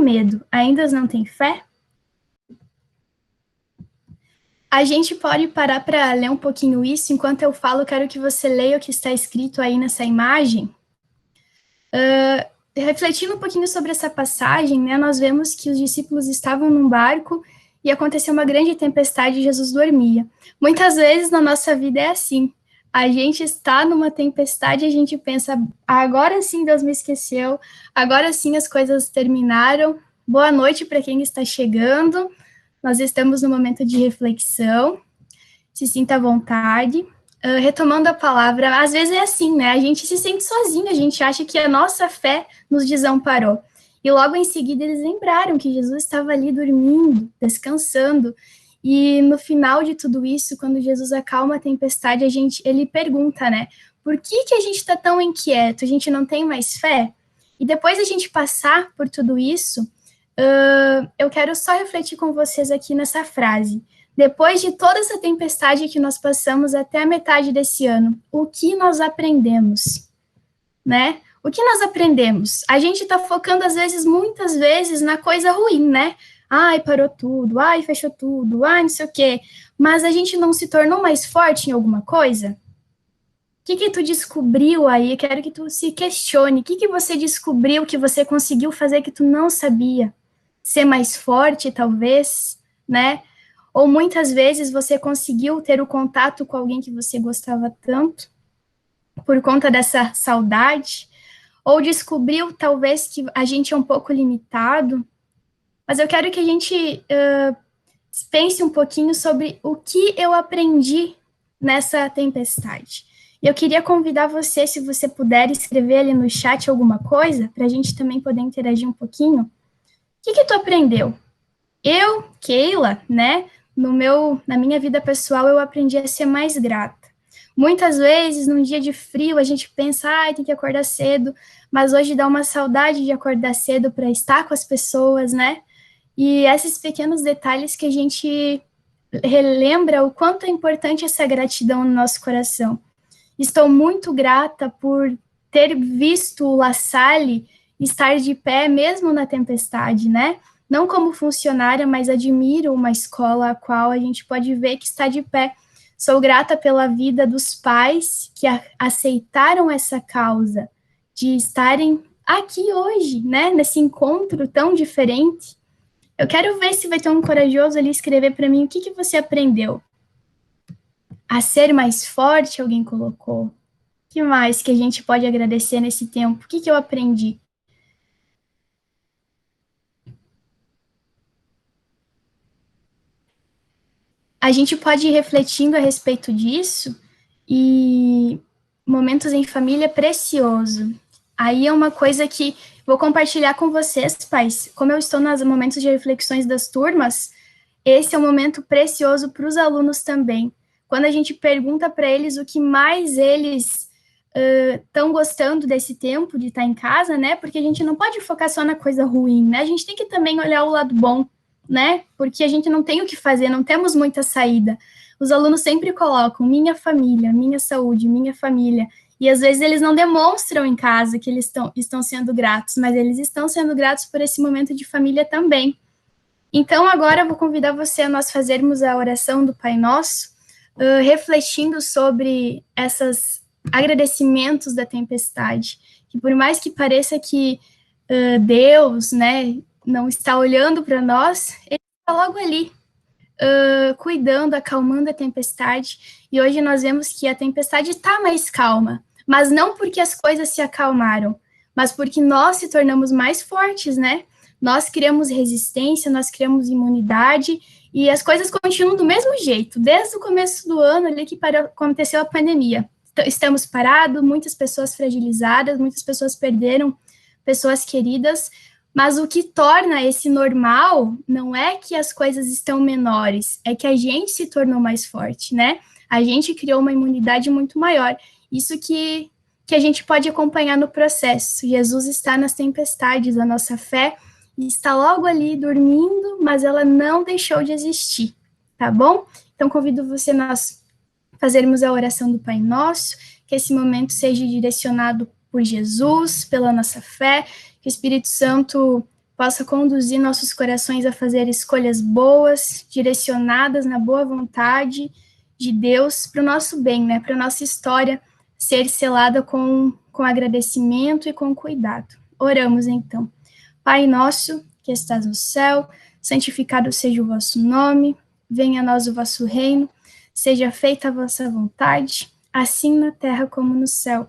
medo, ainda não têm fé? A gente pode parar para ler um pouquinho isso. Enquanto eu falo, quero que você leia o que está escrito aí nessa imagem. Refletindo um pouquinho sobre essa passagem, né, nós vemos que os discípulos estavam num barco e aconteceu uma grande tempestade e Jesus dormia. Muitas vezes na nossa vida é assim. A gente está numa tempestade e a gente pensa, agora sim Deus me esqueceu, agora sim as coisas terminaram. Boa noite para quem está chegando. Nós estamos no momento de reflexão. Se sinta à vontade. Retomando a palavra, às vezes é assim, né? A gente se sente sozinho, a gente acha que a nossa fé nos desamparou. E logo em seguida eles lembraram que Jesus estava ali dormindo, descansando. E no final de tudo isso, quando Jesus acalma a tempestade, ele pergunta, né? Por que a gente está tão inquieto? A gente não tem mais fé? E depois a gente passar por tudo isso, eu quero só refletir com vocês aqui nessa frase. Depois de toda essa tempestade que nós passamos até a metade desse ano, o que nós aprendemos, né? O que nós aprendemos? A gente está focando, às vezes, muitas vezes, na coisa ruim, né? Ai, parou tudo, ai, fechou tudo, ai, não sei o quê. Mas a gente não se tornou mais forte em alguma coisa? O que tu descobriu aí? Eu quero que tu se questione. O que você descobriu que você conseguiu fazer que tu não sabia? Ser mais forte, talvez, né? Ou muitas vezes você conseguiu ter o contato com alguém que você gostava tanto, por conta dessa saudade, ou descobriu talvez que a gente é um pouco limitado, mas eu quero que a gente pense um pouquinho sobre o que eu aprendi nessa tempestade. E eu queria convidar você, se você puder, escrever ali no chat alguma coisa, para a gente também poder interagir um pouquinho. O que tu aprendeu? Eu, Keila, né, na minha vida pessoal, eu aprendi a ser mais grata. Muitas vezes, num dia de frio, a gente pensa, tem que acordar cedo, mas hoje dá uma saudade de acordar cedo para estar com as pessoas, né? E esses pequenos detalhes que a gente relembra o quanto é importante essa gratidão no nosso coração. Estou muito grata por ter visto o La Salle estar de pé mesmo na tempestade, né? Não como funcionária, mas admiro uma escola a qual a gente pode ver que está de pé. Sou grata pela vida dos pais que aceitaram essa causa, de estarem aqui hoje, né? Nesse encontro tão diferente. Eu quero ver se vai ter um corajoso ali escrever para mim o que você aprendeu. A ser mais forte, alguém colocou. O que mais que a gente pode agradecer nesse tempo? O que eu aprendi? A gente pode ir refletindo a respeito disso e momentos em família é precioso. Aí é uma coisa que vou compartilhar com vocês, pais. Como eu estou nos momentos de reflexões das turmas, esse é um momento precioso para os alunos também. Quando a gente pergunta para eles o que mais eles estão gostando desse tempo de estar em casa, né? Porque a gente não pode focar só na coisa ruim, né? A gente tem que também olhar o lado bom, né? Porque a gente não tem o que fazer, não temos muita saída. Os alunos sempre colocam minha família, minha saúde, minha família. E às vezes eles não demonstram em casa que eles estão sendo gratos, mas eles estão sendo gratos por esse momento de família também. Então, agora eu vou convidar você a nós fazermos a oração do Pai Nosso, refletindo sobre esses agradecimentos da tempestade. Que por mais que pareça que Deus, né, não está olhando para nós, Ele está logo ali, cuidando, acalmando a tempestade. E hoje nós vemos que a tempestade está mais calma, mas não porque as coisas se acalmaram, mas porque nós se tornamos mais fortes, né? Nós criamos resistência, nós criamos imunidade, e as coisas continuam do mesmo jeito, desde o começo do ano, ali que aconteceu a pandemia. Estamos parados, muitas pessoas fragilizadas, muitas pessoas perderam pessoas queridas, mas o que torna esse normal não é que as coisas estão menores, é que a gente se tornou mais forte, né? A gente criou uma imunidade muito maior. Isso que a gente pode acompanhar no processo. Jesus está nas tempestades, a nossa fé está logo ali dormindo, mas ela não deixou de existir, tá bom? Então, convido você a nós fazermos a oração do Pai Nosso, que esse momento seja direcionado por Jesus, pela nossa fé, que o Espírito Santo possa conduzir nossos corações a fazer escolhas boas, direcionadas na boa vontade de Deus para o nosso bem, né? Para a nossa história ser selada com agradecimento e com cuidado. Oramos, então. Pai nosso, que estás no céu, santificado seja o vosso nome, venha a nós o vosso reino, seja feita a vossa vontade, assim na terra como no céu.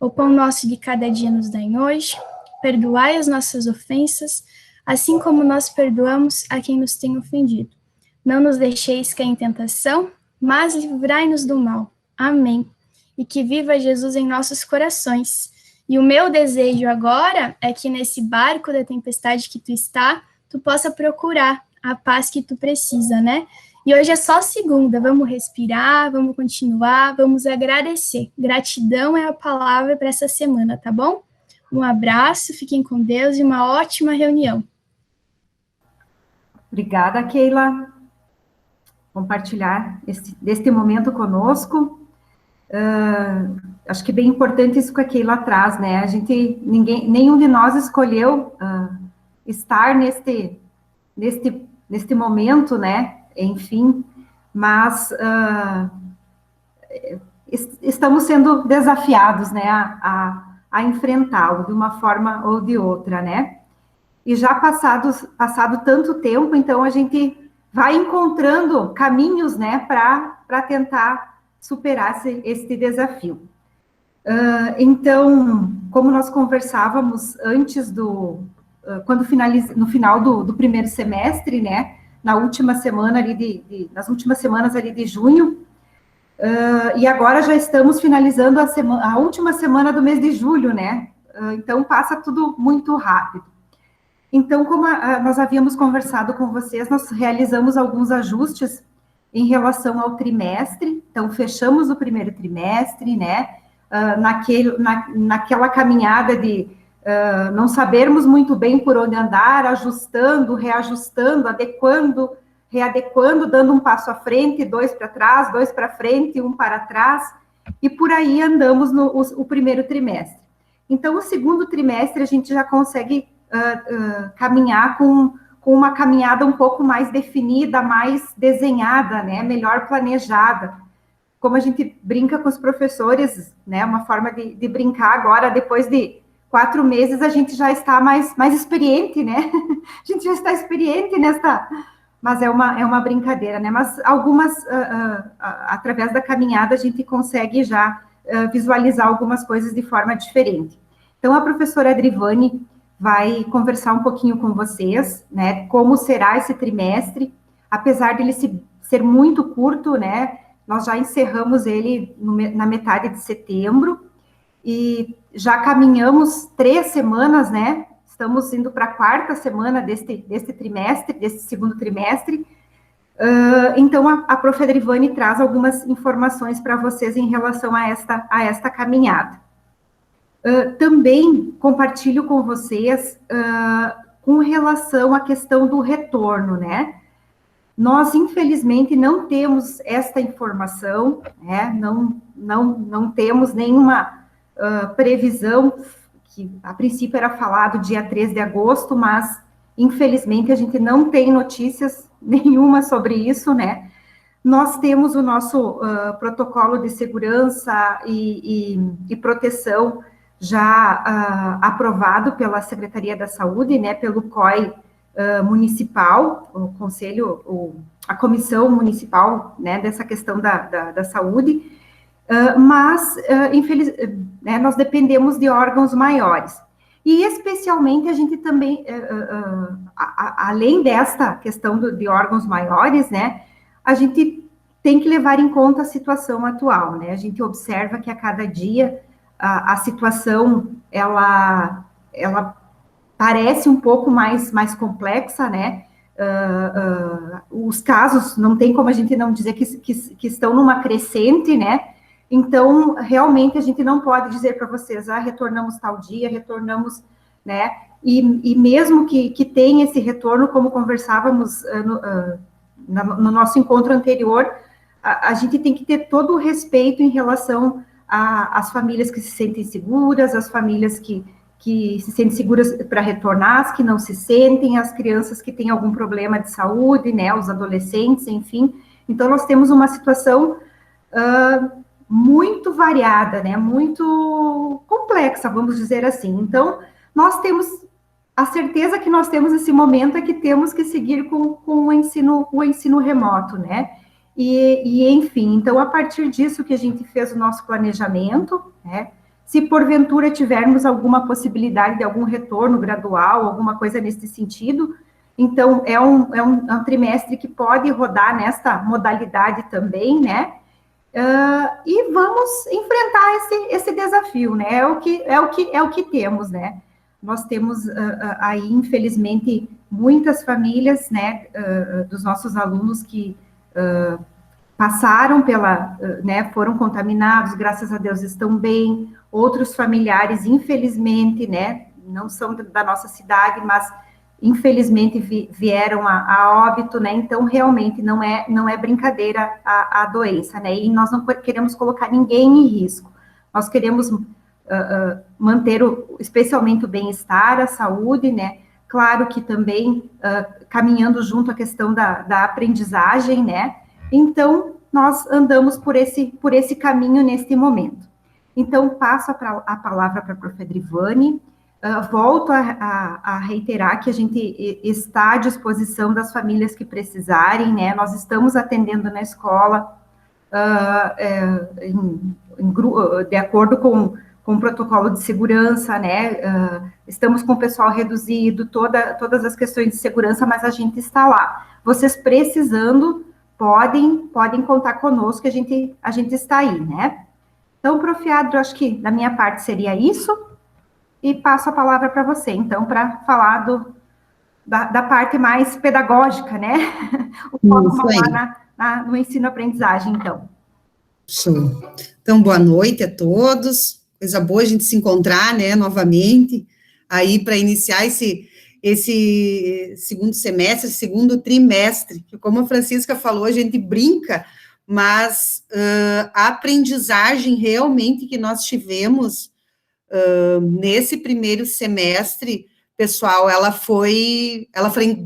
O pão nosso de cada dia nos dai hoje, perdoai as nossas ofensas, assim como nós perdoamos a quem nos tem ofendido. Não nos deixeis cair em tentação, mas livrai-nos do mal. Amém. E que viva Jesus em nossos corações. E o meu desejo agora é que nesse barco da tempestade que tu está, tu possa procurar a paz que tu precisa, né? E hoje é só segunda, vamos respirar, vamos continuar, vamos agradecer. Gratidão é a palavra para essa semana, tá bom? Um abraço, fiquem com Deus e uma ótima reunião. Obrigada, Keila, compartilhar deste momento conosco. Acho que é bem importante isso que a Keila traz, né? Nenhum de nós escolheu estar neste momento, né? Enfim, mas estamos sendo desafiados, né? A enfrentá-lo de uma forma ou de outra, né? E já passado tanto tempo, então a gente vai encontrando caminhos, né, para tentar superar esse desafio. Então, como nós conversávamos antes no final do primeiro semestre, né, nas últimas semanas ali de junho, e agora já estamos finalizando a última semana do mês de julho, né? Então passa tudo muito rápido. Então, como nós havíamos conversado com vocês, nós realizamos alguns ajustes em relação ao trimestre. Então, fechamos o primeiro trimestre, né? Naquela caminhada de não sabermos muito bem por onde andar, ajustando, reajustando, adequando, readequando, dando um passo à frente, dois para trás, dois para frente, um para trás, e por aí andamos o primeiro trimestre. Então, o segundo trimestre, a gente já consegue caminhar com uma caminhada um pouco mais definida, mais desenhada, né, melhor planejada. Como a gente brinca com os professores, né, uma forma de brincar agora, depois de 4 meses, a gente já está mais experiente, né, a gente já está experiente mas é uma brincadeira, né, mas através da caminhada, a gente consegue já visualizar algumas coisas de forma diferente. Então, a professora Adrivane vai conversar um pouquinho com vocês, né, como será esse trimestre, apesar dele ser muito curto, né, nós já encerramos ele na metade de setembro, e já caminhamos 3 semanas, né, estamos indo para a 4ª semana deste trimestre, desse segundo trimestre. Então, a prof. Adrivane traz algumas informações para vocês em relação a esta caminhada. Também compartilho com vocês com relação à questão do retorno, né? Nós, infelizmente, não temos esta informação, né? Não temos nenhuma previsão, que a princípio era falado dia 3 de agosto, mas, infelizmente, a gente não tem notícias nenhuma sobre isso, né? Nós temos o nosso protocolo de segurança e proteção já aprovado pela Secretaria da Saúde, né, pelo COI municipal, o conselho, a comissão municipal, né, dessa questão da saúde, mas, né, nós dependemos de órgãos maiores. E, especialmente, a gente também, além desta questão de órgãos maiores, né, a gente tem que levar em conta a situação atual, né, a gente observa que a cada dia a situação, ela parece um pouco mais complexa, né, os casos, não tem como a gente não dizer que estão numa crescente, né, então, realmente, a gente não pode dizer para vocês, retornamos tal dia, retornamos, né, e mesmo que tenha esse retorno, como conversávamos no nosso encontro anterior, a gente tem que ter todo o respeito em relação às famílias que se sentem seguras, as famílias que que se sentem seguras para retornar, as que não se sentem, as crianças que têm algum problema de saúde, né, os adolescentes, enfim. Então, nós temos uma situação muito variada, né, muito complexa, vamos dizer assim. Então, nós temos a certeza que nós temos nesse momento é que temos que seguir com o ensino remoto, né? Enfim, então, a partir disso que a gente fez o nosso planejamento, né? Se porventura tivermos alguma possibilidade de algum retorno gradual, alguma coisa nesse sentido, então é um trimestre que pode rodar nesta modalidade também, né? E vamos enfrentar esse desafio, né? É o que temos, né? Nós temos aí, infelizmente, muitas famílias, né, dos nossos alunos que passaram né, foram contaminados, graças a Deus estão bem, outros familiares, infelizmente, né, não são da nossa cidade, mas infelizmente vieram a óbito, né, então realmente não é brincadeira a doença, né, e nós não queremos colocar ninguém em risco, nós queremos manter especialmente o bem-estar, a saúde, né, claro que também caminhando junto à questão da aprendizagem, né, então nós andamos por esse caminho neste momento. Então, passo a palavra para a prof. Edrivane, volto a reiterar que a gente está à disposição das famílias que precisarem, né, nós estamos atendendo na escola de acordo com o protocolo de segurança, né, estamos com o pessoal reduzido, todas as questões de segurança, mas a gente está lá. Vocês precisando, podem contar conosco, que a gente está aí, né? Então, prof. Adro, acho que da minha parte seria isso, e passo a palavra para você, então, para falar da parte mais pedagógica, né? O foco lá no ensino-aprendizagem, então. Show. Então, boa noite a todos, coisa boa a gente se encontrar, né, novamente, aí para iniciar esse segundo semestre, segundo trimestre, que como a Francisca falou, a gente brinca, mas a aprendizagem realmente que nós tivemos nesse primeiro semestre, pessoal, ela foi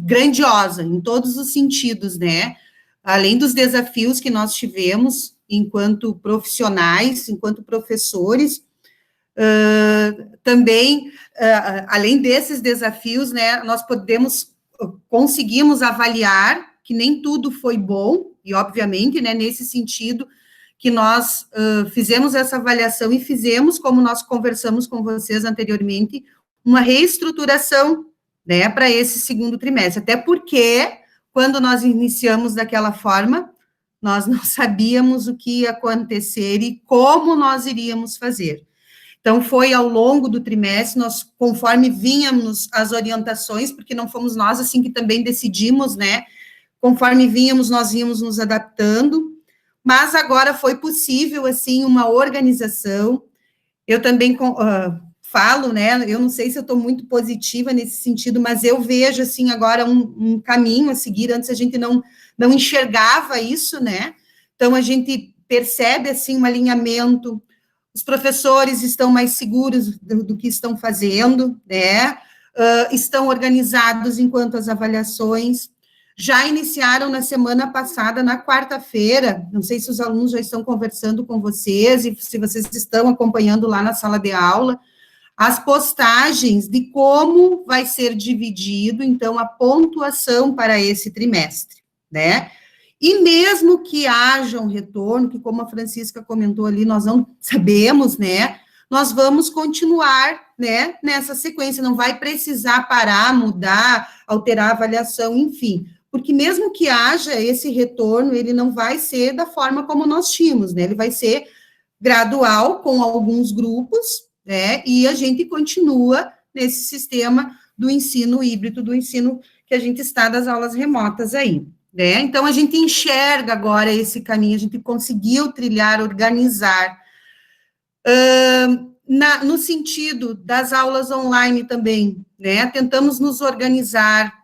grandiosa, em todos os sentidos, né, além dos desafios que nós tivemos, enquanto profissionais, enquanto professores, também, além desses desafios, né, nós conseguimos avaliar que nem tudo foi bom, e obviamente, né, nesse sentido, que nós fizemos essa avaliação e fizemos, como nós conversamos com vocês anteriormente, uma reestruturação, né, para esse segundo trimestre, até porque, quando nós iniciamos daquela forma, nós não sabíamos o que ia acontecer e como nós iríamos fazer. Então, foi ao longo do trimestre, nós, conforme vínhamos as orientações, porque não fomos nós, assim, que também decidimos, né, conforme vínhamos, nós íamos nos adaptando, mas agora foi possível, assim, uma organização. Eu também falo, né, eu não sei se eu estou muito positiva nesse sentido, mas eu vejo, assim, agora um caminho a seguir. Antes a gente não enxergava isso, né, então a gente percebe, assim, um alinhamento, os professores estão mais seguros do que estão fazendo, né, estão organizados enquanto as avaliações já iniciaram na semana passada, na quarta-feira, não sei se os alunos já estão conversando com vocês, e se vocês estão acompanhando lá na sala de aula, as postagens de como vai ser dividido, então, a pontuação para esse trimestre, né? E mesmo que haja um retorno, que como a Francisca comentou ali, nós não sabemos, né? Nós vamos continuar, né, nessa sequência, não vai precisar parar, mudar, alterar a avaliação, enfim, porque mesmo que haja esse retorno, ele não vai ser da forma como nós tínhamos, né? Ele vai ser gradual, com alguns grupos, né? E a gente continua nesse sistema do ensino híbrido, do ensino que a gente está das aulas remotas aí, né? Então, a gente enxerga agora esse caminho, a gente conseguiu trilhar, organizar. No sentido das aulas online também, né? Tentamos nos organizar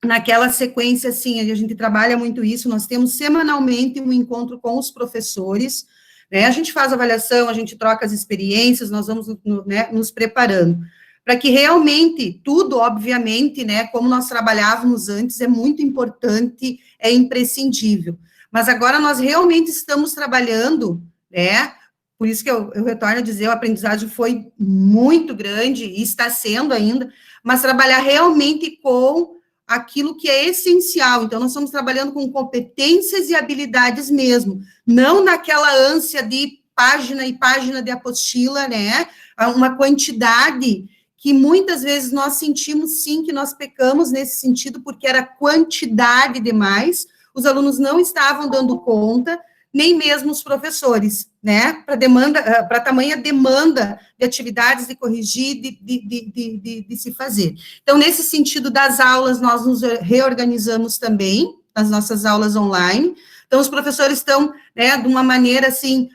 naquela sequência, assim, a gente trabalha muito isso, nós temos semanalmente um encontro com os professores, né? A gente faz avaliação, a gente troca as experiências, nós vamos, né, nos preparando, para que realmente tudo, obviamente, né, como nós trabalhávamos antes, é muito importante, é imprescindível. Mas agora nós realmente estamos trabalhando, né, por isso que eu retorno a dizer, a aprendizagem foi muito grande, e está sendo ainda, mas trabalhar realmente com aquilo que é essencial. Então, nós estamos trabalhando com competências e habilidades mesmo, não naquela ânsia de página e página de apostila, né, uma quantidade que muitas vezes nós sentimos, sim, que nós pecamos nesse sentido, porque era quantidade demais, os alunos não estavam dando conta, nem mesmo os professores, né, para tamanha demanda de atividades, de corrigir, de se fazer. Então, nesse sentido das aulas, nós nos reorganizamos também, as nossas aulas online, então os professores estão, né, de uma maneira, assim,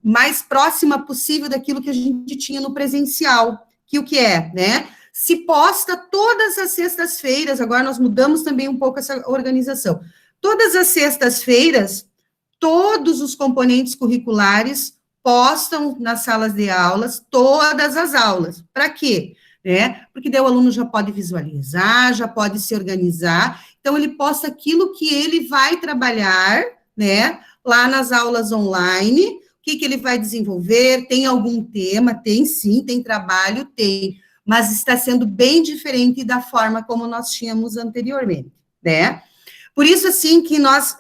mais próxima possível daquilo que a gente tinha no presencial, que o que é, né, se posta todas as sextas-feiras, agora nós mudamos também um pouco essa organização, todas as sextas-feiras, todos os componentes curriculares postam nas salas de aulas, todas as aulas. Para quê? Né? Porque daí o aluno já pode visualizar, já pode se organizar, então ele posta aquilo que ele vai trabalhar, né, lá nas aulas online, o que ele vai desenvolver, tem algum tema? Tem sim, tem trabalho? Tem, mas está sendo bem diferente da forma como nós tínhamos anteriormente, né? Por isso, assim, que nós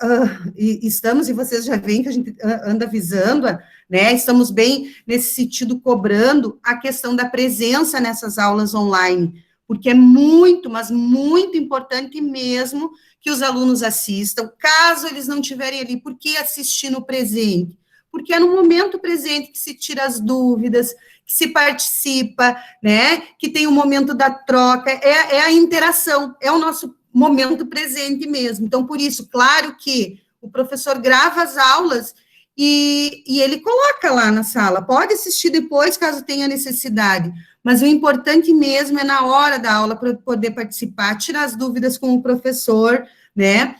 estamos, e vocês já veem que a gente anda avisando, né, estamos bem nesse sentido cobrando a questão da presença nessas aulas online, porque é muito, mas muito importante mesmo que os alunos assistam, caso eles não estiverem ali, por que assistir no presente? Porque é no momento presente que se tira as dúvidas, que se participa, né, que tem o momento da troca, é a interação, é o nosso momento presente mesmo. Então, por isso, claro que o professor grava as aulas e ele coloca lá na sala, pode assistir depois, caso tenha necessidade, mas o importante mesmo é na hora da aula, para poder participar, tirar as dúvidas com o professor, né,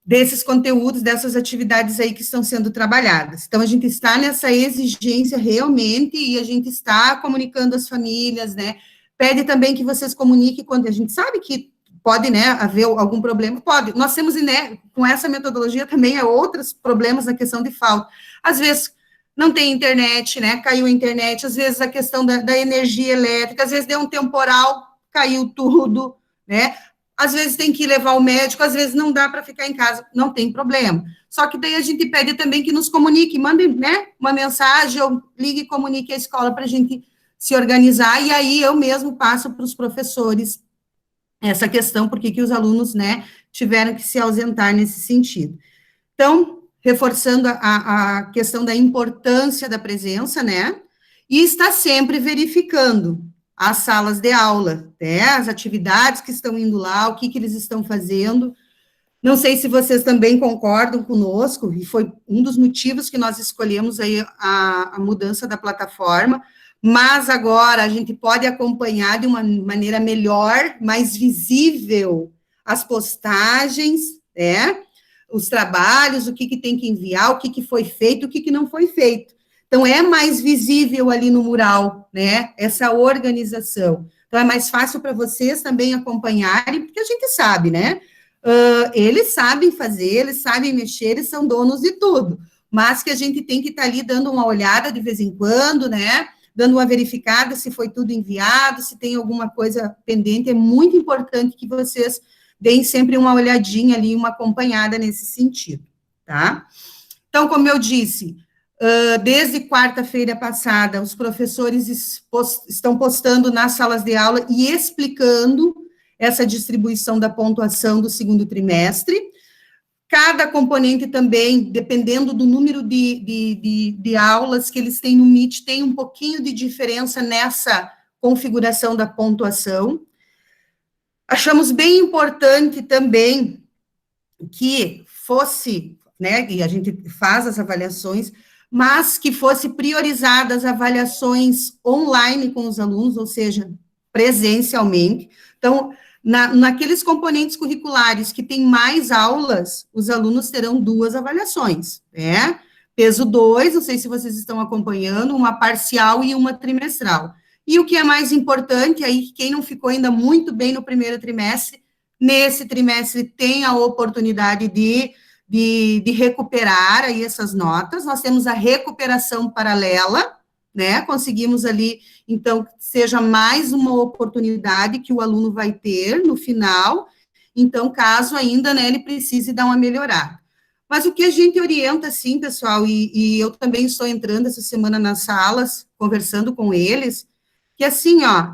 desses conteúdos, dessas atividades aí que estão sendo trabalhadas. Então, a gente está nessa exigência realmente, e a gente está comunicando às famílias, né, pede também que vocês comuniquem quando a gente sabe que pode, né, haver algum problema, pode. Nós temos, né, com essa metodologia também outros problemas na questão de falta. Às vezes não tem internet, né, caiu a internet, às vezes a questão da energia elétrica, às vezes deu um temporal, caiu tudo, né, às vezes tem que levar o médico, às vezes não dá para ficar em casa, não tem problema. Só que daí a gente pede também que nos comunique, mande, né, uma mensagem, ou ligue e comunique a escola para a gente se organizar, e aí eu mesmo passo para os professores essa questão, porque que os alunos, né, tiveram que se ausentar nesse sentido. Então, reforçando a questão da importância da presença, né, e está sempre verificando as salas de aula, né, as atividades que estão indo lá, o que eles estão fazendo. Não sei se vocês também concordam conosco, e foi um dos motivos que nós escolhemos aí a mudança da plataforma, mas agora a gente pode acompanhar de uma maneira melhor, mais visível, as postagens, né, os trabalhos, o que tem que enviar, o que foi feito, o que não foi feito. Então, é mais visível ali no mural, né, essa organização. Então, é mais fácil para vocês também acompanharem, porque a gente sabe, né, eles sabem fazer, eles sabem mexer, eles são donos de tudo, mas que a gente tem que estar ali dando uma olhada de vez em quando, né, dando uma verificada se foi tudo enviado, se tem alguma coisa pendente, é muito importante que vocês deem sempre uma olhadinha ali, uma acompanhada nesse sentido, tá? Então, como eu disse, desde quarta-feira passada, os professores estão postando nas salas de aula e explicando essa distribuição da pontuação do segundo trimestre. Cada componente também, dependendo do número de aulas que eles têm no Meet, tem um pouquinho de diferença nessa configuração da pontuação. Achamos bem importante também que fosse, né, e a gente faz as avaliações, mas que fosse priorizadas as avaliações online com os alunos, ou seja, presencialmente. Então, naqueles componentes curriculares que tem mais aulas, os alunos terão 2 avaliações, né? peso 2, não sei se vocês estão acompanhando, uma parcial e uma trimestral. E o que é mais importante, aí, quem não ficou ainda muito bem no primeiro trimestre, nesse trimestre tem a oportunidade de recuperar aí essas notas. Nós temos a recuperação paralela, né? Conseguimos ali, então, seja mais uma oportunidade que o aluno vai ter no final. Então, caso ainda, né, ele precise dar uma melhorada. Mas o que a gente orienta, assim, pessoal, e eu também estou entrando essa semana nas salas, conversando com eles, que assim, ó,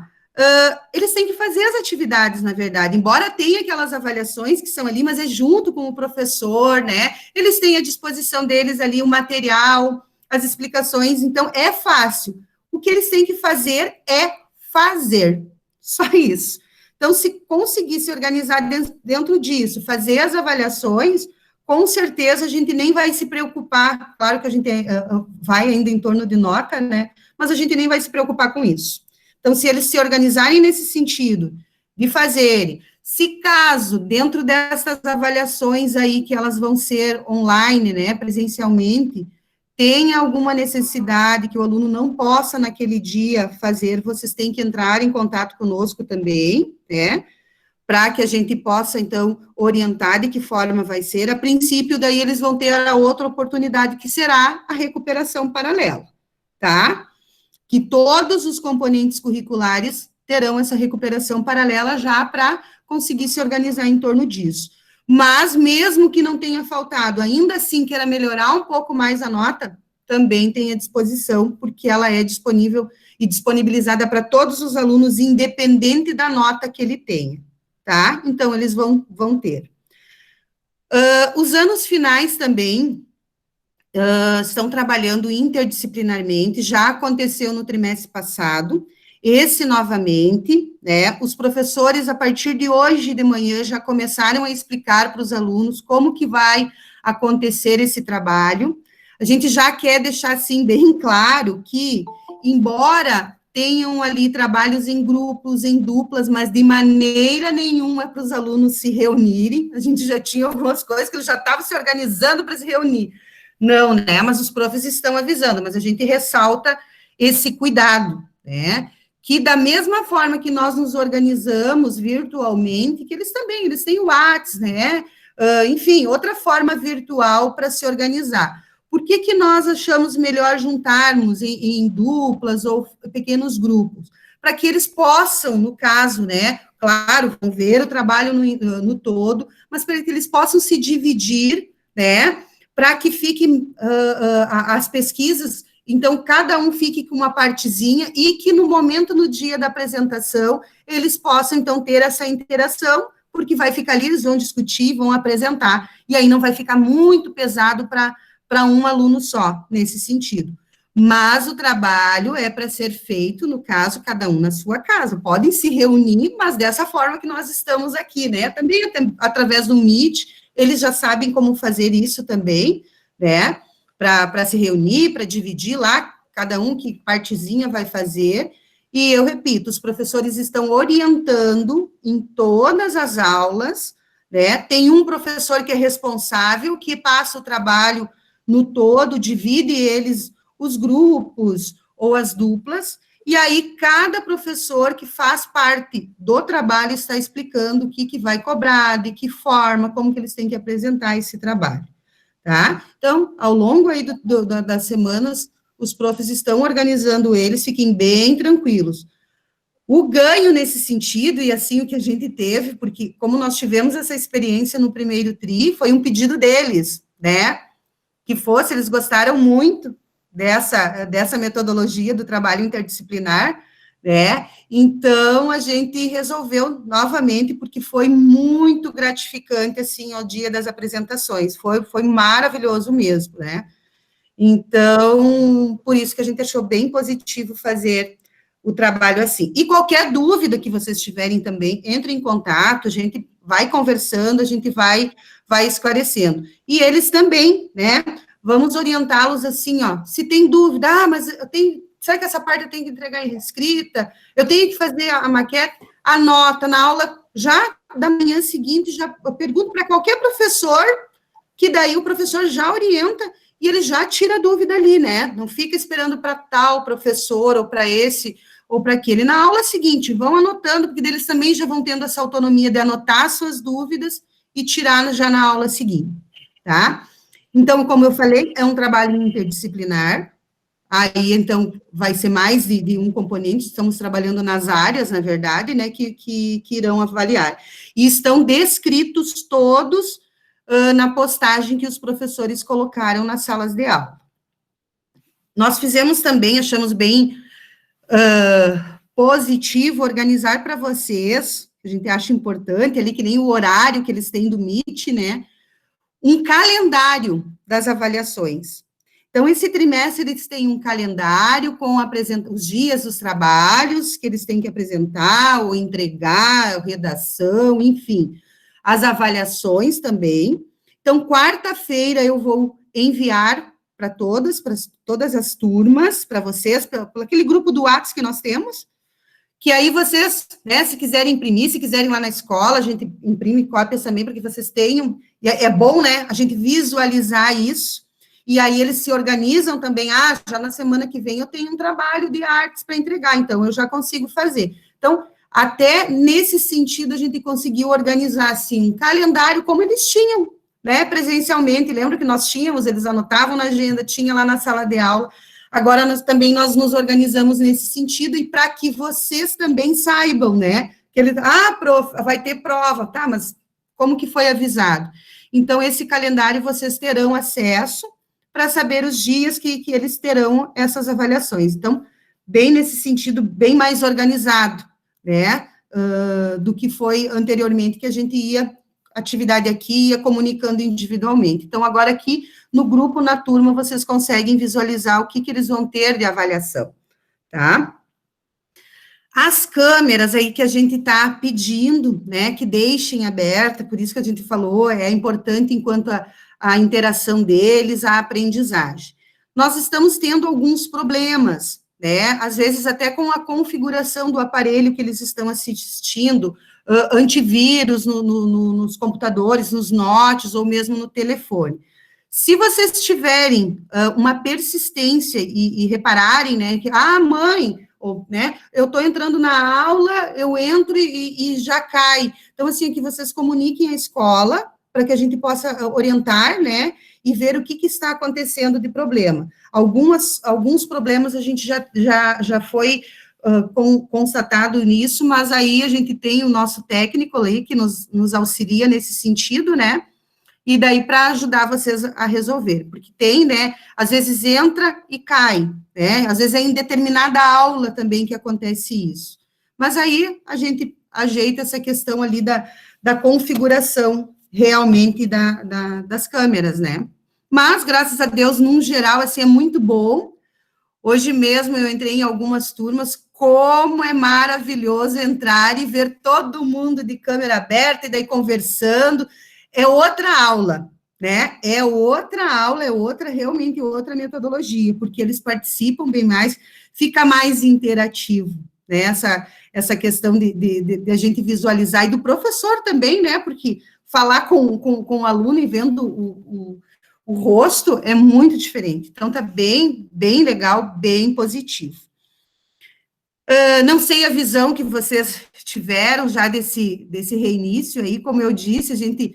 eles têm que fazer as atividades, na verdade, embora tenha aquelas avaliações que são ali, mas é junto com o professor, né, eles têm à disposição deles ali o material, as explicações, então é fácil. O que eles têm que fazer é fazer, só isso. Então, se conseguir se organizar dentro disso, fazer as avaliações, com certeza a gente nem vai se preocupar, claro que a gente vai ainda em torno de nota, né, mas a gente nem vai se preocupar com isso. Então, se eles se organizarem nesse sentido, de fazerem, se caso, dentro dessas avaliações aí, que elas vão ser online, né, presencialmente, tenha alguma necessidade que o aluno não possa, naquele dia, fazer, vocês têm que entrar em contato conosco também, né, para que a gente possa, então, orientar de que forma vai ser. A princípio, daí eles vão ter a outra oportunidade, que será a recuperação paralela, tá? Que todos os componentes curriculares terão essa recuperação paralela já para conseguir se organizar em torno disso. Mas, mesmo que não tenha faltado, ainda assim queira melhorar um pouco mais a nota, também tem à disposição, porque ela é disponível e disponibilizada para todos os alunos, independente da nota que ele tenha, tá? Então, eles vão ter. Os anos finais também estão trabalhando interdisciplinarmente, já aconteceu no trimestre passado, esse novamente, né, os professores, a partir de hoje de manhã, já começaram a explicar para os alunos como que vai acontecer esse trabalho. A gente já quer deixar, assim, bem claro que, embora tenham ali trabalhos em grupos, em duplas, mas de maneira nenhuma para os alunos se reunirem, a gente já tinha algumas coisas que eles já estavam se organizando para se reunir. Não, né, mas os profs estão avisando, mas a gente ressalta esse cuidado, né, que da mesma forma que nós nos organizamos virtualmente, que eles também, eles têm o WhatsApp, né, enfim, outra forma virtual para se organizar. Por que que nós achamos melhor juntarmos em duplas ou pequenos grupos? Para que eles possam, no caso, né, claro, vão ver o trabalho no todo, mas para que eles possam se dividir, né, para que fiquem as pesquisas, então, cada um fique com uma partezinha e que no momento, no dia da apresentação, eles possam, então, ter essa interação, porque vai ficar ali, eles vão discutir, vão apresentar, e aí não vai ficar muito pesado para um aluno só, nesse sentido. Mas o trabalho é para ser feito, no caso, cada um na sua casa. Podem se reunir, mas dessa forma que nós estamos aqui, né? Também através do Meet, eles já sabem como fazer isso também, né? Para se reunir, para dividir lá, cada um que partezinha vai fazer. E eu repito, os professores estão orientando em todas as aulas, né? Tem um professor que é responsável, que passa o trabalho no todo, divide eles, os grupos ou as duplas, e aí cada professor que faz parte do trabalho está explicando o que vai cobrar, de que forma, como que eles têm que apresentar esse trabalho, tá? Então, ao longo aí das semanas, os profs estão organizando eles, fiquem bem tranquilos. O ganho nesse sentido, e assim o que a gente teve, porque como nós tivemos essa experiência no primeiro TRI, foi um pedido deles, né? Que fosse, eles gostaram muito dessa metodologia do trabalho interdisciplinar, né? Então, a gente resolveu novamente, porque foi muito gratificante, assim, ao dia das apresentações, foi maravilhoso mesmo, né? Então, por isso que a gente achou bem positivo fazer o trabalho assim. E qualquer dúvida que vocês tiverem também, entre em contato, a gente vai conversando, a gente vai esclarecendo. E eles também, né? Vamos orientá-los assim, ó, se tem dúvida, mas será que essa parte eu tenho que entregar em escrita? Eu tenho que fazer a maquete? Anota na aula, já da manhã seguinte, eu pergunto para qualquer professor, que daí o professor já orienta, e ele já tira a dúvida ali, né? Não fica esperando para tal professor, ou para esse, ou para aquele. Na aula seguinte, vão anotando, porque eles também já vão tendo essa autonomia de anotar suas dúvidas e tirar já na aula seguinte, tá? Então, como eu falei, é um trabalho interdisciplinar. Aí, então, vai ser mais de um componente, estamos trabalhando nas áreas, na verdade, né, que irão avaliar. E estão descritos todos na postagem que os professores colocaram nas salas de aula. Nós fizemos também, achamos bem positivo organizar para vocês, a gente acha importante, ali que nem o horário que eles têm do Meet, né, um calendário das avaliações. Então, esse trimestre, eles têm um calendário com os dias dos trabalhos que eles têm que apresentar, ou entregar, redação, enfim. As avaliações também. Então, quarta-feira, eu vou enviar para todas as turmas, para vocês, por aquele grupo do WhatsApp que nós temos, que aí vocês, né, se quiserem imprimir, se quiserem ir lá na escola, a gente imprime cópias também, para que vocês tenham, e é bom, né, a gente visualizar isso, e aí eles se organizam também, já na semana que vem eu tenho um trabalho de artes para entregar, então eu já consigo fazer. Então, até nesse sentido, a gente conseguiu organizar, assim, um calendário como eles tinham, né, presencialmente, lembra que nós tínhamos, eles anotavam na agenda, tinha lá na sala de aula. Agora, nós nos organizamos nesse sentido, e para que vocês também saibam, né, que ele, prof, vai ter prova, tá, mas como que foi avisado? Então, esse calendário vocês terão acesso para saber os dias que eles terão essas avaliações. Então, bem nesse sentido, bem mais organizado, né, do que foi anteriormente, que a gente ia, atividade aqui, ia comunicando individualmente. Então, agora aqui, no grupo, na turma, vocês conseguem visualizar o que eles vão ter de avaliação, tá? As câmeras aí que a gente está pedindo, né, que deixem aberta, por isso que a gente falou, é importante enquanto a interação deles, a aprendizagem. Nós estamos tendo alguns problemas, né, às vezes até com a configuração do aparelho que eles estão assistindo, antivírus nos computadores, nos notes, ou mesmo no telefone. Se vocês tiverem uma persistência e repararem, né, que, mãe, ou, né, eu estou entrando na aula, eu entro e já cai. Então, assim, que vocês comuniquem à escola, para que a gente possa orientar, né, e ver o que está acontecendo de problema. Alguns problemas a gente já foi constatado nisso, mas aí a gente tem o nosso técnico ali, que nos auxilia nesse sentido, né, e daí para ajudar vocês a resolver, porque tem, né, às vezes entra e cai, né, às vezes é em determinada aula também que acontece isso, mas aí a gente ajeita essa questão ali da configuração realmente das câmeras, né, mas graças a Deus, num geral, assim, é muito bom. Hoje mesmo eu entrei em algumas turmas, como é maravilhoso entrar e ver todo mundo de câmera aberta, e daí conversando. É outra aula, né? É outra aula, realmente outra metodologia, porque eles participam bem mais, fica mais interativo, né? Essa questão de a gente visualizar, e do professor também, né? Porque falar com o aluno e vendo o rosto é muito diferente. Então, tá bem legal, bem positivo. Não sei a visão que vocês tiveram já desse reinício aí, como eu disse, a gente,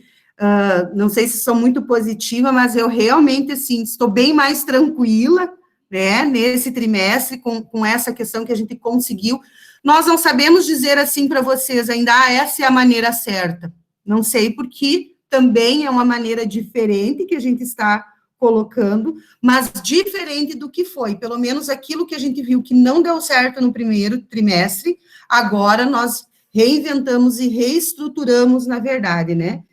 não sei se sou muito positiva, mas eu realmente, assim, estou bem mais tranquila, né, nesse trimestre, com essa questão que a gente conseguiu. Nós não sabemos dizer assim para vocês ainda, essa é a maneira certa. Não sei, porque também é uma maneira diferente que a gente está colocando, mas diferente do que foi, pelo menos aquilo que a gente viu que não deu certo no primeiro trimestre, agora nós reinventamos e reestruturamos, na verdade, né?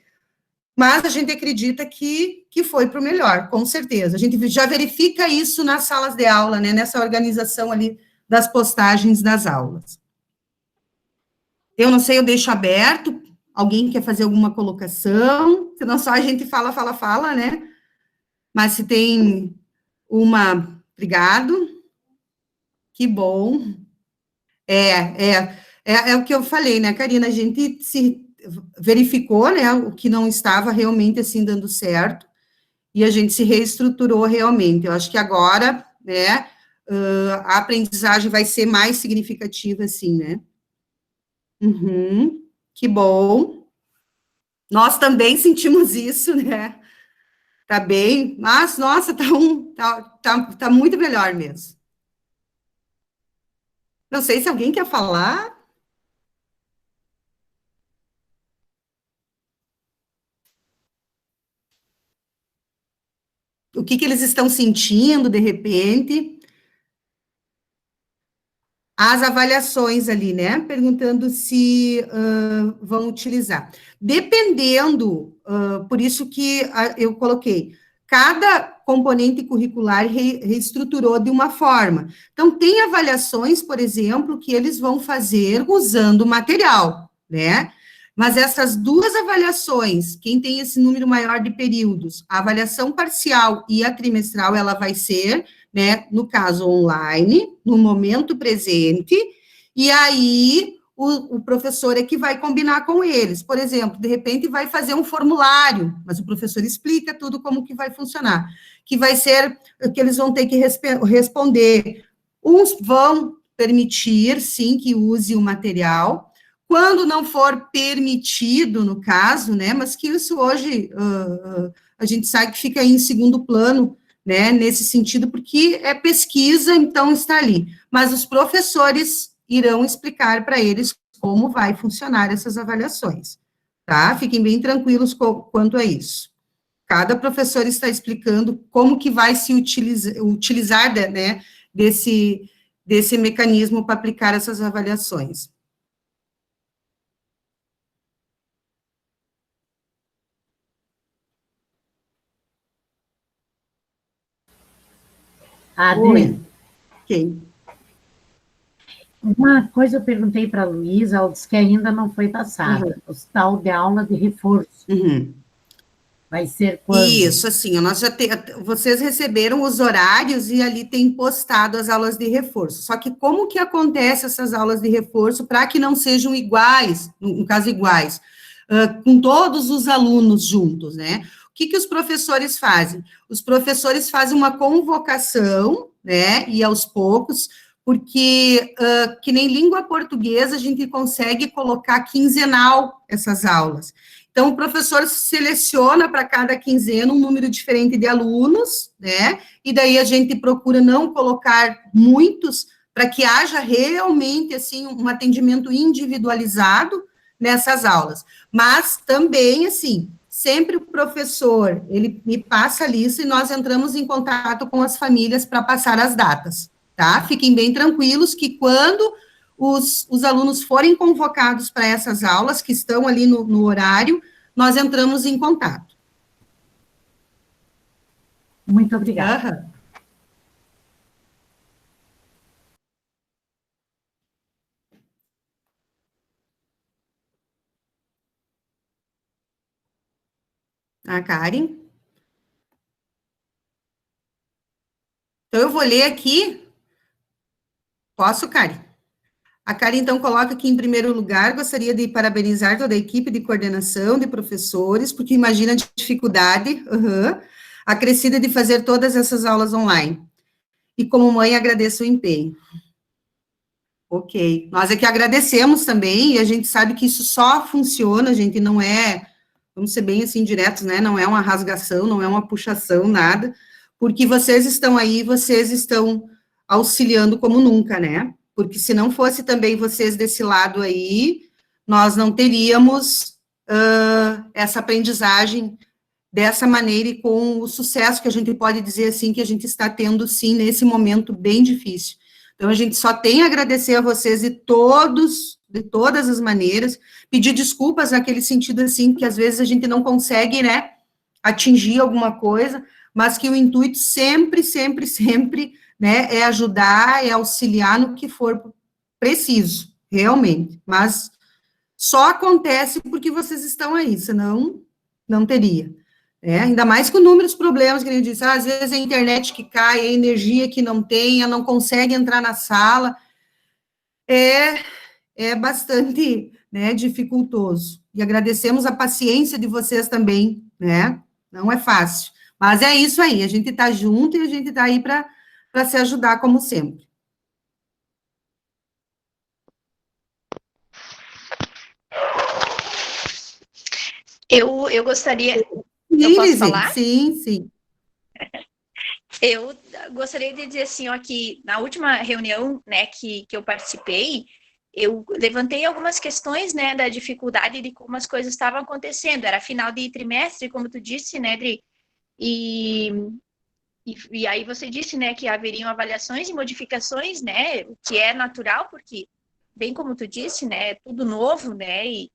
Mas a gente acredita que foi para o melhor, com certeza. A gente já verifica isso nas salas de aula, né? Nessa organização ali das postagens das aulas. Eu não sei, eu deixo aberto. Alguém quer fazer alguma colocação? Senão só a gente fala, né? Mas se tem uma... Obrigado. Que bom. É o que eu falei, né, Karina? A gente se verificou, né, o que não estava realmente, assim, dando certo. e a gente se reestruturou realmente. Eu acho que agora, né, a aprendizagem vai ser mais significativa, assim, né? Uhum, que bom. Nós também sentimos isso, né? Tá bem, mas, nossa, tá muito melhor mesmo. Não sei se alguém quer falar. O que que eles estão sentindo, de repente. As avaliações ali, né? Perguntando se vão utilizar. Dependendo, por isso que eu coloquei, cada componente curricular reestruturou de uma forma. Então, tem avaliações, por exemplo, que eles vão fazer usando material, né? Mas essas duas avaliações, quem tem esse número maior de períodos, a avaliação parcial e a trimestral, ela vai ser, né, no caso online, no momento presente, e aí o professor é que vai combinar com eles. Por exemplo, de repente vai fazer um formulário, mas o professor explica tudo como que vai funcionar, que vai ser, que eles vão ter que responder. Uns vão permitir, sim, que use o material, quando não for permitido, no caso, né, mas que isso hoje a gente sabe que fica aí em segundo plano, né, nesse sentido, porque é pesquisa, então está ali. Mas os professores irão explicar para eles como vai funcionar essas avaliações, tá? Fiquem bem tranquilos quanto a isso. Cada professor está explicando como que vai se utilizar né, desse mecanismo para aplicar essas avaliações. Adri, Quem? uma coisa eu perguntei para a Luísa, ela disse que ainda não foi passada, o tal de aula de reforço. Uhum. Vai ser quando? Isso, assim, nós já vocês receberam os horários e ali tem postado as aulas de reforço. Só que como que acontece essas aulas de reforço para que não sejam iguais, no caso iguais, com todos os alunos juntos, né? O que que os professores fazem? Os professores fazem uma convocação, né, e aos poucos, porque que nem língua portuguesa a gente consegue colocar quinzenal essas aulas. Então, o professor seleciona para cada quinzena um número diferente de alunos, né? E daí a gente procura não colocar muitos, para que haja realmente, assim, um atendimento individualizado nessas aulas. Mas também, assim, sempre o professor, ele me passa a lista e nós entramos em contato com as famílias para passar as datas, tá? Fiquem bem tranquilos que quando os alunos forem convocados para essas aulas, que estão ali no horário, nós entramos em contato. Muito obrigada. Uhum. A Karen. Então, eu vou ler aqui. Posso, Karen? A Karen, então, coloca aqui em primeiro lugar, gostaria de parabenizar toda a equipe de coordenação, de professores, porque imagina a dificuldade acrescida de fazer todas essas aulas online. E como mãe, agradeço o empenho. Ok. Nós é que agradecemos também, e a gente sabe que isso só funciona, a gente não é, vamos ser bem assim diretos, né? Não é uma rasgação, não é uma puxação, nada, porque vocês estão aí, vocês estão auxiliando como nunca, né? Porque se não fosse também vocês desse lado aí, nós não teríamos essa aprendizagem dessa maneira e com o sucesso que a gente pode dizer assim, que a gente está tendo, sim, nesse momento bem difícil. Então, a gente só tem a agradecer a vocês de todas as maneiras, pedir desculpas naquele sentido, assim, que às vezes a gente não consegue, né, atingir alguma coisa, mas que o intuito sempre, sempre, sempre, né, é ajudar, é auxiliar no que for preciso, realmente. Mas só acontece porque vocês estão aí, senão não teria. Ainda mais com inúmeros problemas, que a gente disse, às vezes é a internet que cai, a energia que não tem, não consegue entrar na sala, é bastante, né, dificultoso. E agradecemos a paciência de vocês também, né, não é fácil. Mas é isso aí, a gente está junto e a gente está aí para se ajudar, como sempre. Eu gostaria... Eu Sim, posso Lise, falar? sim. Eu gostaria de dizer assim, ó, que na última reunião, né, que eu participei, eu levantei algumas questões, né, da dificuldade de como as coisas estavam acontecendo. Era final de trimestre, como tu disse, né, Dri? E, e aí você disse, né, que haveriam avaliações e modificações, né, o que é natural, porque, bem como tu disse, né, é tudo novo, né, e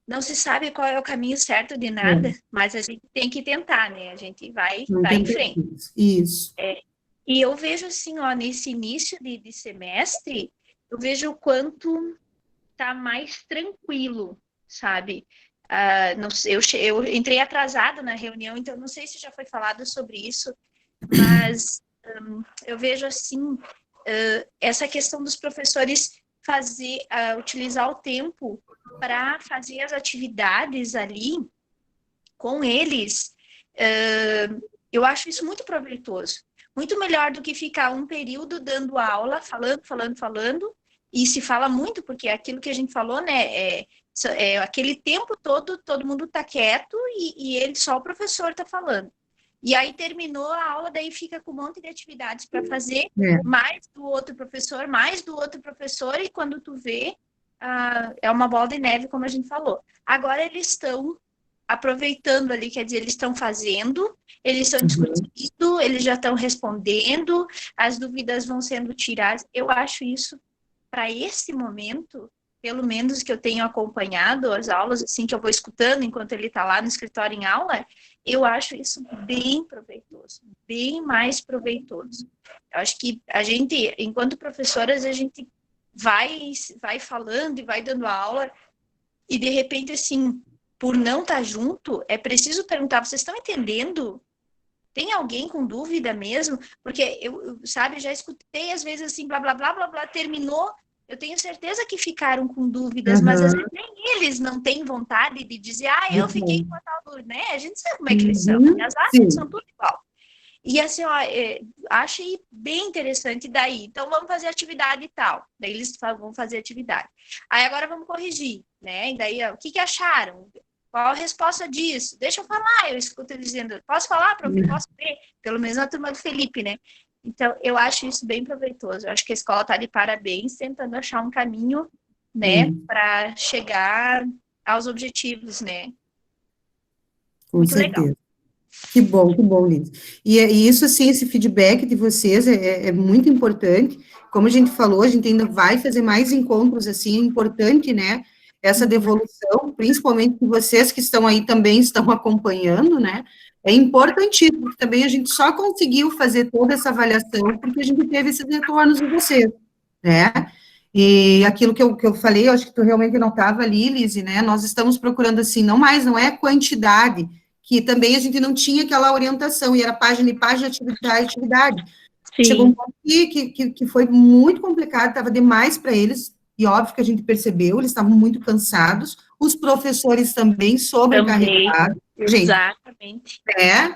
não se sabe qual é o caminho certo de nada, mas a gente tem que tentar, né, a gente vai em frente. Isso. E eu vejo assim, ó, nesse início de semestre, eu vejo o quanto tá mais tranquilo, sabe? Não sei, eu entrei atrasada na reunião, então não sei se já foi falado sobre isso, mas eu vejo assim, essa questão dos professores utilizar o tempo para fazer as atividades ali com eles, eu acho isso muito proveitoso. Muito melhor do que ficar um período dando aula, falando, e se fala muito, porque é aquilo que a gente falou, né, aquele tempo todo mundo está quieto e ele, só o professor está falando. E aí terminou a aula, daí fica com um monte de atividades para fazer, mais do outro professor, e quando tu vê, é uma bola de neve, como a gente falou. Agora eles estão aproveitando ali, quer dizer, eles estão fazendo, eles estão discutindo, eles já estão respondendo, as dúvidas vão sendo tiradas. Eu acho isso, para esse momento, pelo menos que eu tenho acompanhado as aulas, assim, que eu vou escutando enquanto ele está lá no escritório em aula, eu acho isso bem proveitoso, bem mais proveitoso. Eu acho que a gente, enquanto professoras, a gente vai falando e vai dando aula, e de repente, assim, por não estar junto, é preciso perguntar, vocês estão entendendo? Tem alguém com dúvida mesmo? Porque sabe, já escutei às vezes assim, blá, blá, blá, blá, blá, terminou, eu tenho certeza que ficaram com dúvidas, mas às vezes nem eles não têm vontade de dizer, eu fiquei com a tal dúvida, né? A gente sabe como é que eles são, e as áreas são tudo igual. E assim, ó, achei bem interessante daí. Então, vamos fazer atividade e tal. Daí eles vão fazer atividade. Aí agora vamos corrigir, né? E daí, ó, o que acharam? Qual a resposta disso? Deixa eu falar, eu escuto ele dizendo, posso falar, prof? Posso ver? Pelo menos na turma do Felipe, né? Então, eu acho isso bem proveitoso. Eu acho que a escola está de parabéns, tentando achar um caminho, né, para chegar aos objetivos, né? Com Muito certeza. legal. Que bom, Liz. E isso, assim, esse feedback de vocês é muito importante. Como a gente falou, a gente ainda vai fazer mais encontros, assim, é importante, né, essa devolução, principalmente que vocês que estão aí também estão acompanhando, né, é importantíssimo, porque também a gente só conseguiu fazer toda essa avaliação porque a gente teve esses retornos de vocês, né, e aquilo que eu falei, eu acho que tu realmente não estava ali, Liz, né, nós estamos procurando, assim, não é quantidade, que também a gente não tinha aquela orientação, e era página e página, atividade. Sim. Chegou um ponto que foi muito complicado, estava demais para eles, e óbvio que a gente percebeu, eles estavam muito cansados, os professores também sobrecarregados. Exatamente.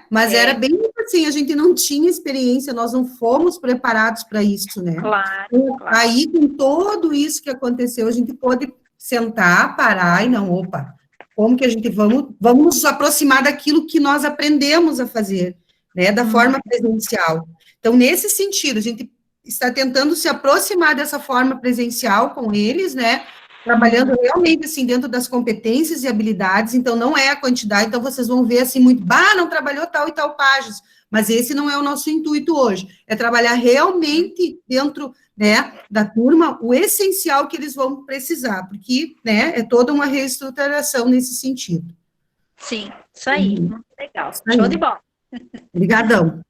Mas era bem assim, a gente não tinha experiência, nós não fomos preparados para isso, né? Claro. Aí, com tudo isso que aconteceu, a gente pôde sentar, parar e não, opa, como que a gente vamos nos aproximar daquilo que nós aprendemos a fazer, né, da forma presencial. Então, nesse sentido, a gente está tentando se aproximar dessa forma presencial com eles, né, trabalhando realmente, assim, dentro das competências e habilidades, então, não é a quantidade, então, vocês vão ver, assim, muito, não trabalhou tal e tal páginas, mas esse não é o nosso intuito hoje, é trabalhar realmente dentro, né, da turma, o essencial que eles vão precisar, porque, né, é toda uma reestruturação nesse sentido. Sim, isso aí, muito legal. Isso aí. Show de bola. Obrigadão.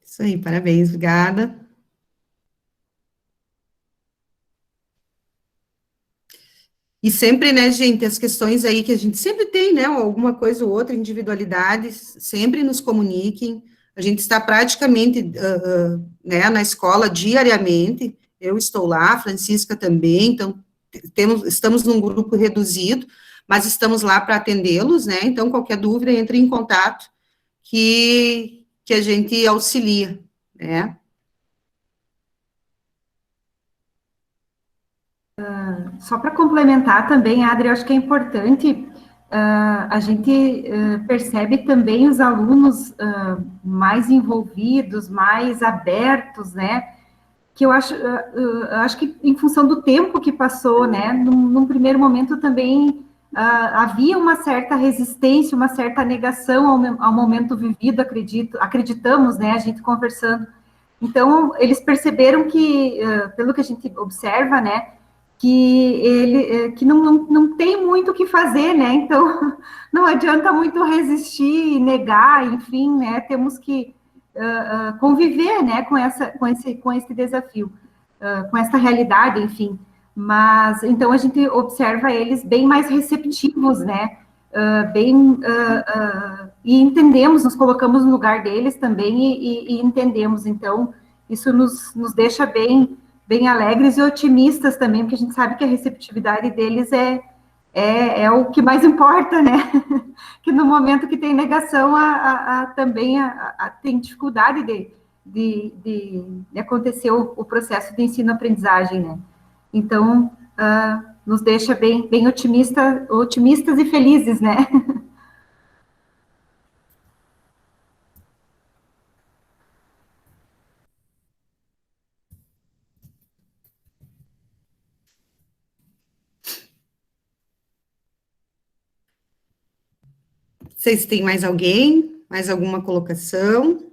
Isso aí, parabéns, obrigada. E sempre, né, gente, as questões aí que a gente sempre tem, né, alguma coisa ou outra, individualidades, sempre nos comuniquem. A gente está praticamente, né, na escola diariamente, eu estou lá, a Francisca também, então estamos num grupo reduzido, mas estamos lá para atendê-los, né? Então, qualquer dúvida, entre em contato, que a gente auxilia, né? Só para complementar também, Adri, eu acho que é importante, a gente percebe também os alunos mais envolvidos, mais abertos, né? Que eu acho que em função do tempo que passou, né? Num primeiro momento também havia uma certa resistência, uma certa negação ao momento vivido, acreditamos, né? A gente conversando. Então, eles perceberam que, pelo que a gente observa, né? Que não tem muito o que fazer, né? Então, não adianta muito resistir, negar, enfim, né? Temos que conviver, né, com esse desafio, com essa realidade, enfim. Mas, então, a gente observa eles bem mais receptivos, né? E entendemos, nos colocamos no lugar deles também e entendemos. Então, isso nos deixa bem alegres e otimistas também, porque a gente sabe que a receptividade deles é o que mais importa, né? Que no momento que tem negação, também tem dificuldade de acontecer o processo de ensino-aprendizagem, né? Então, nos deixa bem otimistas e felizes, né? Vocês têm mais alguém? Mais alguma colocação?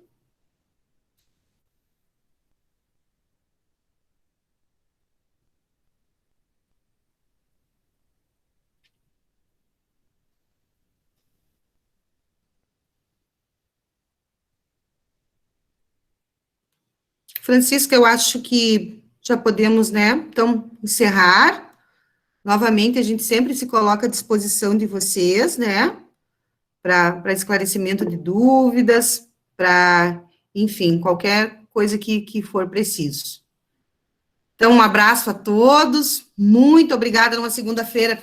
Francisco, eu acho que já podemos, né, então, encerrar. Novamente, a gente sempre se coloca à disposição de vocês, né, para esclarecimento de dúvidas, para, enfim, qualquer coisa que for preciso. Então, um abraço a todos, muito obrigada numa segunda-feira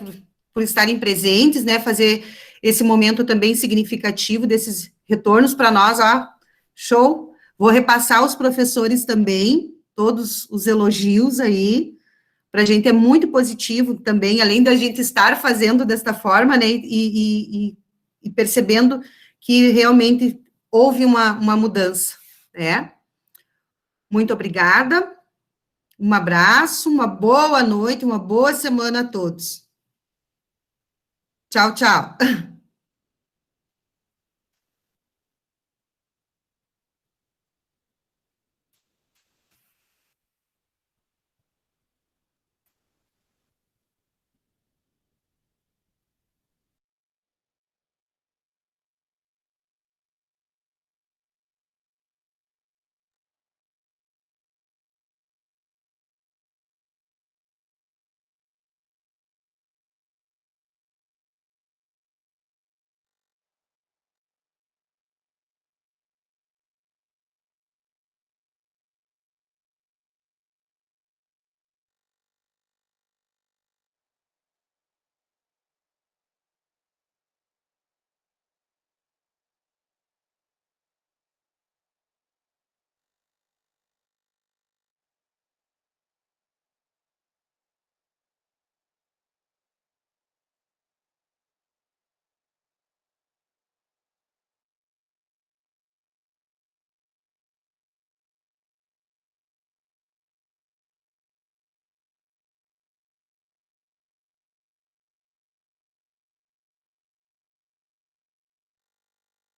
por estarem presentes, né, fazer esse momento também significativo desses retornos para nós, ó, show. Vou repassar aos professores também, todos os elogios aí, para a gente é muito positivo também, além da gente estar fazendo desta forma, né, e percebendo que realmente houve uma mudança, né. Muito obrigada, um abraço, uma boa noite, uma boa semana a todos. Tchau, tchau.